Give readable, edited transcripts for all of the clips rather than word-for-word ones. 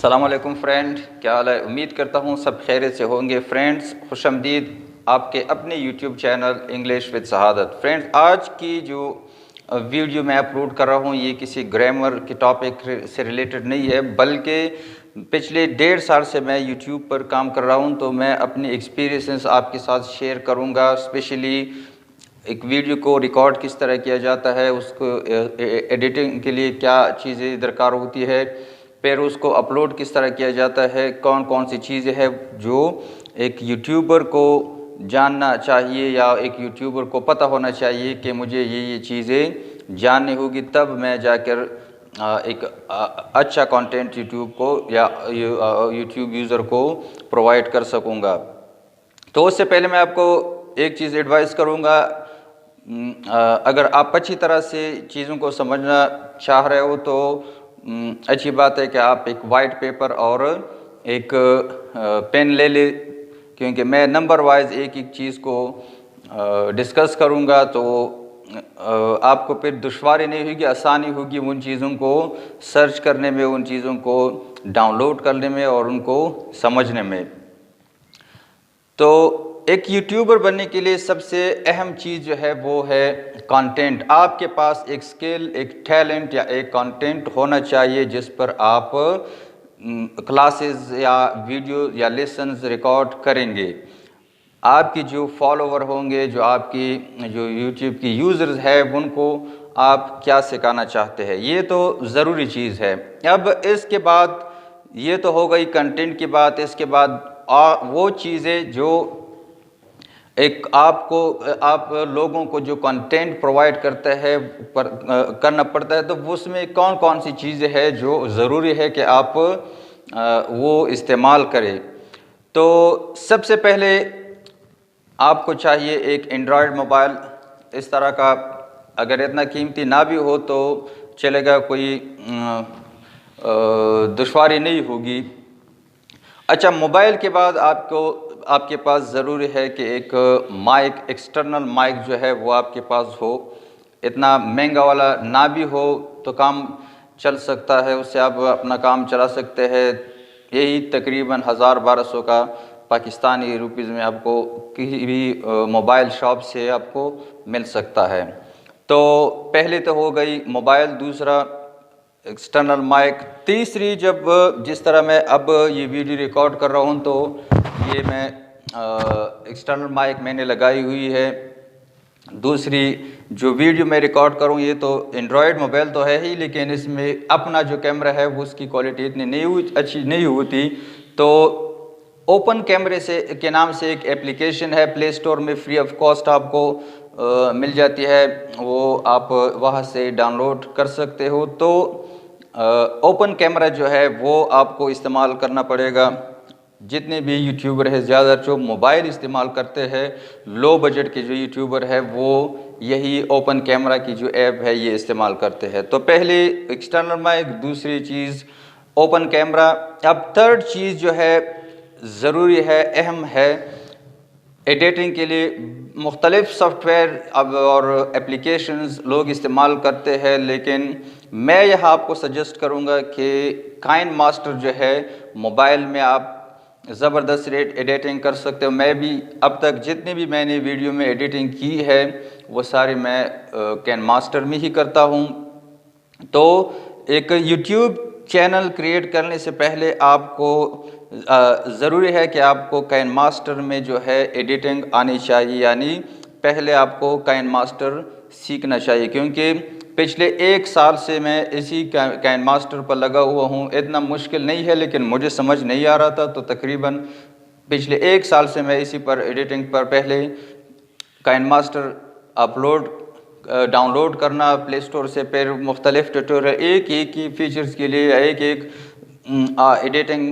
अस्सलामुअलैकुम फ्रेंड, क्या हाल है। उम्मीद करता हूँ सब खैरियत से होंगे। फ्रेंड्स, खुशआमदीद आपके अपने यूट्यूब चैनल इंग्लिश विद शहादत। फ्रेंड्स, आज की जो वीडियो मैं अपलोड कर रहा हूँ ये किसी ग्रामर के टॉपिक से रिलेटेड नहीं है, बल्कि पिछले 1.5 साल से मैं यूट्यूब पर काम कर रहा हूँ, तो मैं अपनी एक्सपीरियंसेस आपके साथ शेयर करूँगा। स्पेशली एक वीडियो को रिकॉर्ड किस तरह किया जाता है, उसको एडिटिंग के लिए क्या चीज़ें दरकार होती है, फिर उसको अपलोड किस तरह किया जाता है, कौन कौन सी चीज़ें हैं जो एक यूट्यूबर को जानना चाहिए या एक यूट्यूबर को पता होना चाहिए कि मुझे ये चीज़ें जाननी होगी, तब मैं जाकर एक अच्छा कंटेंट यूट्यूब को या यूट्यूब यूज़र को प्रोवाइड कर सकूँगा। तो उससे पहले मैं आपको एक चीज़ एडवाइस करूँगा। अगर आप अच्छी तरह से चीज़ों को समझना चाह रहे हो तो अच्छी बात है कि आप एक वाइट पेपर और एक पेन ले ले, क्योंकि मैं नंबर वाइज एक एक चीज़ को डिस्कस करूँगा, तो आपको फिर दुश्वारी नहीं होगी, आसानी होगी उन चीज़ों को सर्च करने में, उन चीज़ों को डाउनलोड करने में और उनको समझने में। तो एक यूट्यूबर बनने के लिए सबसे अहम चीज़ जो है वो है कंटेंट। आपके पास एक स्किल, एक टैलेंट या एक कंटेंट होना चाहिए जिस पर आप क्लासेस या वीडियो या लेसन्स रिकॉर्ड करेंगे। आपकी जो फॉलोवर होंगे, जो आपकी जो यूट्यूब की यूज़र्स है, उनको आप क्या सिखाना चाहते हैं, ये तो ज़रूरी चीज़ है। अब इसके बाद ये तो हो गई कंटेंट की बात। इसके बाद वो चीज़ें जो एक आप लोगों को जो कंटेंट प्रोवाइड करते हैं करना पड़ता है, तो उसमें कौन कौन सी चीज़ें हैं जो ज़रूरी है कि आप वो इस्तेमाल करें। तो सबसे पहले आपको चाहिए एक एंड्रॉयड मोबाइल। इस तरह का, अगर इतना कीमती ना भी हो तो चलेगा, कोई दुश्वारी नहीं होगी। अच्छा, मोबाइल के बाद आपके पास ज़रूरी है कि एक माइक, एक्सटर्नल माइक जो है वो आपके पास हो। इतना महंगा वाला ना भी हो तो काम चल सकता है, उससे आप अपना काम चला सकते हैं। यही तकरीबन 1000-1200 का पाकिस्तानी रुपीज़ में आपको किसी भी मोबाइल शॉप से आपको मिल सकता है। तो पहले तो हो गई मोबाइल, दूसरा एक्सटर्नल माइक, तीसरी जिस तरह मैं अब ये वीडियो रिकॉर्ड कर रहा हूँ तो ये मैं एक्सटर्नल माइक मैंने लगाई हुई है। दूसरी जो वीडियो मैं रिकॉर्ड करूँ, ये तो एंड्रॉयड मोबाइल तो है ही, लेकिन इसमें अपना जो कैमरा है वो उसकी क्वालिटी इतनी नहीं अच्छी नहीं होती। तो ओपन कैमरे के नाम से एक एप्लीकेशन है, प्ले स्टोर में फ्री ऑफ कॉस्ट आपको मिल जाती है, वो आप वहाँ से डाउनलोड कर सकते हो। तो ओपन कैमरा जो है वो आपको इस्तेमाल करना पड़ेगा। जितने भी यूट्यूबर है, ज़्यादा जो मोबाइल इस्तेमाल करते हैं, लो बजट के जो यूट्यूबर है वो यही ओपन कैमरा की जो ऐप है ये इस्तेमाल करते हैं। तो पहले एक्सटर्नल माइक, दूसरी चीज़ ओपन कैमरा। अब थर्ड चीज़ जो है ज़रूरी है, अहम है, एडिटिंग के लिए मुख्तलिफ़ सॉफ्टवेयर अब और एप्लीकेशंस लोग इस्तेमाल करते हैं, लेकिन मैं यहाँ आपको सजेस्ट करूँगा कि काइनमास्टर जो है मोबाइल में आप ज़बरदस्त एडिटिंग कर सकते हो। मैं भी अब तक जितनी भी मैंने वीडियो में एडिटिंग की है वो सारी मैं काइनमास्टर में ही करता हूँ। तो एक यूट्यूब चैनल क्रिएट करने से पहले आपको ज़रूरी है कि आपको काइनमास्टर में जो है एडिटिंग आनी चाहिए, यानी पहले आपको काइनमास्टर सीखना चाहिए। क्योंकि पिछले 1 साल से मैं इसी काइनमास्टर पर लगा हुआ हूँ। इतना मुश्किल नहीं है, लेकिन मुझे समझ नहीं आ रहा था, तो तकरीबन पिछले 1 साल से मैं इसी पर एडिटिंग पर पहले काइनमास्टर डाउनलोड करना प्ले स्टोर से, फिर मुख्तलिफ़ ट्यूटोरियल एक ही फीचर्स के लिए, एक एडिटिंग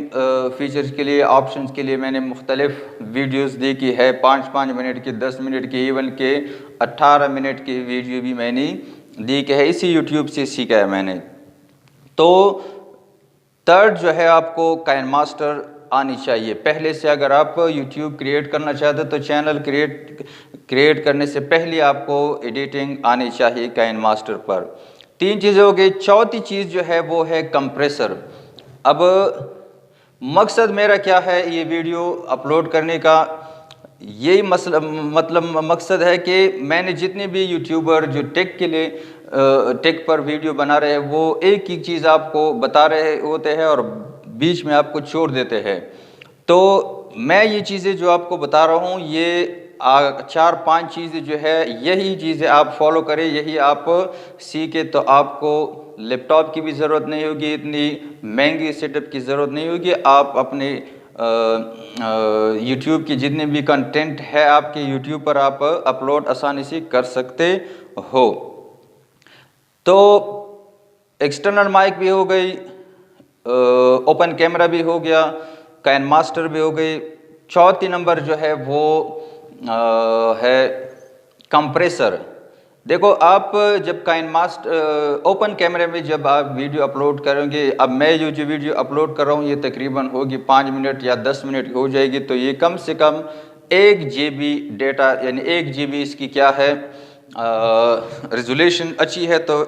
फीचर्स के लिए, ऑप्शंस के लिए मैंने मुख्तलिफ़ वीडियोस देखी है। 5-5 मिनट की, 10 मिनट की, इवन के 18 मिनट की वीडियो भी मैंने देखी है। इसी यूट्यूब से सीखा है मैंने। तो थर्ड जो है आपको काइनमास्टर आनी चाहिए पहले से। अगर आप यूट्यूब क्रिएट करना चाहते तो चैनल क्रिएट करने से पहले आपको एडिटिंग आनी चाहिए काइनमास्टर पर। 3 चीज़ें हो गई। चौथी चीज़ जो है वो है कंप्रेसर। अब मकसद मेरा क्या है ये वीडियो अपलोड करने का, यही मतलब मकसद है कि मैंने जितने भी यूट्यूबर जो टेक के लिए टेक पर वीडियो बना रहे हैं वो एक ही चीज़ आपको बता रहे होते हैं और बीच में आपको छोड़ देते हैं। तो मैं ये चीज़ें जो आपको बता रहा हूँ ये 4-5 चीज़ें जो है यही चीज़ें आप फॉलो करें, यही आप सीखे तो आपको लैपटॉप की भी ज़रूरत नहीं होगी, इतनी महंगी सेटअप की ज़रूरत नहीं होगी। आप अपने यूट्यूब की जितने भी कंटेंट है आपके यूट्यूब पर आप अपलोड आसानी से कर सकते हो। तो एक्सटर्नल माइक भी हो गई, ओपन कैमरा भी हो गया, काइन मास्टर भी हो गई। चौथी नंबर जो है वो है कंप्रेसर। देखो आप जब काइन मास्टर ओपन कैमरे में जब आप वीडियो अपलोड करेंगे, अब मैं जो वीडियो अपलोड कर रहा हूँ ये तकरीबन होगी 5 मिनट या 10 मिनट की हो जाएगी, तो ये कम से कम 1 GB डेटा यानी 1 GB इसकी क्या है रेजोल्यूशन अच्छी है। तो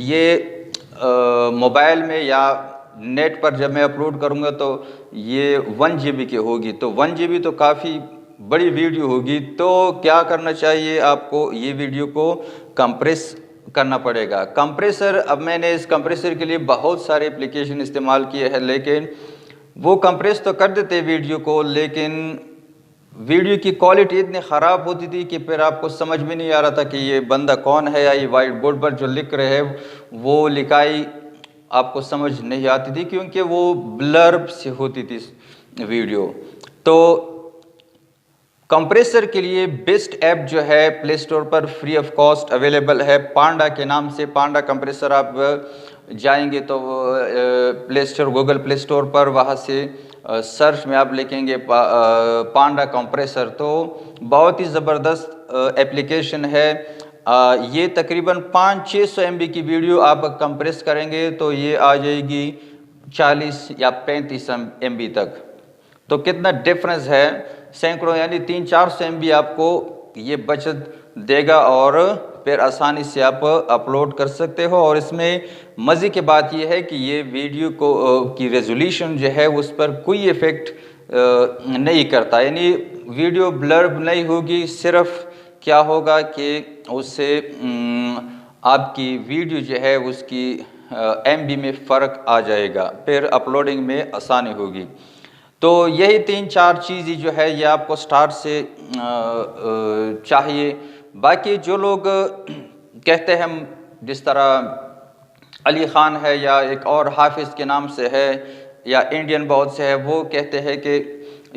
ये मोबाइल में या नेट पर जब मैं अपलोड करूँगा तो ये 1 GB की होगी, तो 1 GB तो काफ़ी बड़ी वीडियो होगी। तो क्या करना चाहिए आपको, ये वीडियो को कंप्रेस करना पड़ेगा। कंप्रेसर, अब मैंने इस कंप्रेसर के लिए बहुत सारे एप्लीकेशन इस्तेमाल किए हैं, लेकिन वो कंप्रेस तो कर देते वीडियो को, लेकिन वीडियो की क्वालिटी इतनी ख़राब होती थी कि फिर आपको समझ में नहीं आ रहा था कि ये बंदा कौन है या ये वाइट बोर्ड पर जो लिख रहे हैं वो लिखाई आपको समझ नहीं आती थी, क्योंकि वो ब्लर से होती थी वीडियो। तो कंप्रेसर के लिए बेस्ट ऐप जो है प्ले स्टोर पर फ्री ऑफ कॉस्ट अवेलेबल है, पांडा के नाम से। पांडा कंप्रेसर आप जाएंगे तो play store, Google play store पर, वहाँ से सर्च में आप लिखेंगे पांडा कंप्रेसर, तो बहुत ही ज़बरदस्त एप्लीकेशन है। ये तकरीबन 500-600 MB की वीडियो आप कंप्रेस करेंगे तो ये आ जाएगी 40 या 35 MB तक। तो कितना डिफरेंस है, सैकड़ों यानी 300-400 MB आपको ये बचत देगा और फिर आसानी से आप अपलोड कर सकते हो। और इसमें मज़े की बात यह है कि ये वीडियो को की रेजोल्यूशन जो है उस पर कोई इफ़ेक्ट नहीं करता, यानी वीडियो ब्लर नहीं होगी। सिर्फ क्या होगा कि उससे आपकी वीडियो जो है उसकी MB में फ़र्क आ जाएगा, फिर अपलोडिंग में आसानी होगी। तो यही 3-4 चीज़ जो है ये आपको स्टार्ट से चाहिए। बाकी जो लोग कहते हैं, जिस तरह अली ख़ान है या एक और हाफिज़ के नाम से है या इंडियन बहुत से है, वो कहते हैं कि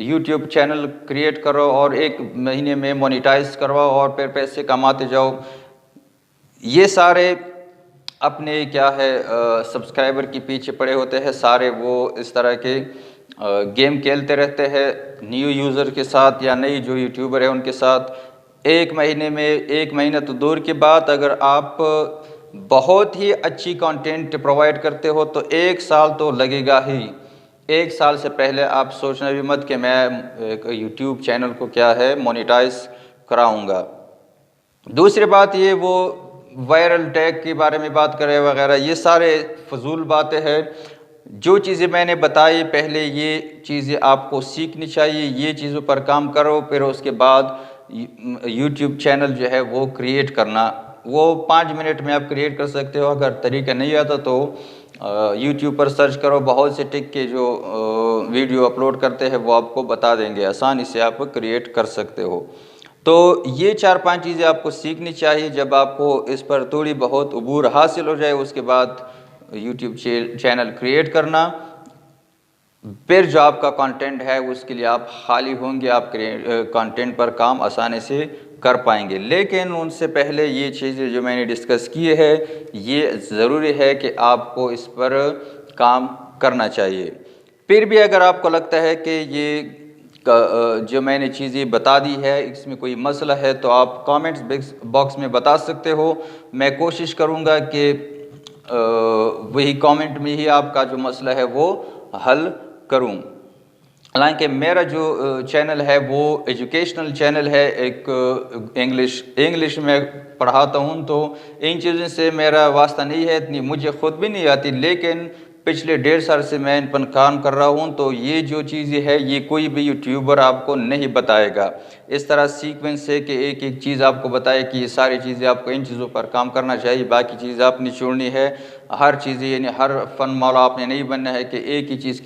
यूट्यूब चैनल क्रिएट करो और 1 महीने में मोनेटाइज करवाओ और फिर पैसे कमाते जाओ। ये सारे अपने क्या है सब्सक्राइबर के पीछे पड़े होते हैं सारे, वो इस तरह के गेम खेलते रहते हैं न्यू यूज़र के साथ या नई जो यूट्यूबर है उनके साथ। 1 महीने में, 1 महीना तो दूर की बात, अगर आप बहुत ही अच्छी कंटेंट प्रोवाइड करते हो तो 1 साल तो लगेगा ही। 1 साल से पहले आप सोचना भी मत कि मैं यूट्यूब चैनल को क्या है मोनेटाइज कराऊंगा। दूसरी बात ये वो वायरल टैग के बारे में बात करें वगैरह, ये सारे फजूल बातें हैं। जो चीज़ें मैंने बताई पहले, ये चीज़ें आपको सीखनी चाहिए, ये चीज़ों पर काम करो, फिर उसके बाद यूट्यूब चैनल जो है वो क्रिएट करना। वो 5 मिनट में आप क्रिएट कर सकते हो। अगर तरीका नहीं आता तो यूट्यूब पर सर्च करो, बहुत से टेक के जो वीडियो अपलोड करते हैं वो आपको बता देंगे, आसानी से आप क्रिएट कर सकते हो। तो ये 4-5 चीज़ें आपको सीखनी चाहिए। जब आपको इस पर थोड़ी बहुत अबूर हासिल हो जाए उसके बाद यूट्यूब चैनल क्रिएट करना, फिर जो आपका कंटेंट है उसके लिए आप खाली होंगे, आप कंटेंट पर काम आसानी से कर पाएंगे। लेकिन उनसे पहले ये चीज़ें जो मैंने डिस्कस की है ये ज़रूरी है कि आपको इस पर काम करना चाहिए। फिर भी अगर आपको लगता है कि ये जो मैंने चीज़ें बता दी है इसमें कोई मसला है तो आप कमेंट्स बॉक्स में बता सकते हो। मैं कोशिश करूँगा कि वही कमेंट में ही आपका जो मसला है वो हल करूं। हालांकि मेरा जो चैनल है वो एजुकेशनल चैनल है, एक इंग्लिश में पढ़ाता हूं, तो इन चीज़ों से मेरा वास्ता नहीं है, इतनी मुझे ख़ुद भी नहीं आती, लेकिन पिछले 1.5 साल से मैं इन पर काम कर रहा हूँ। तो ये जो चीज़ें है ये कोई भी यूट्यूबर आपको नहीं बताएगा। इस तरह सीक्वेंस है कि एक एक चीज़ आपको बताए कि ये सारी चीज़ें आपको इन चीज़ों पर काम करना चाहिए, बाकी चीज़ आपने छोड़नी है। हर चीज़ें यानी हर फन माला आपने नहीं बनना है कि एक ही चीज़ के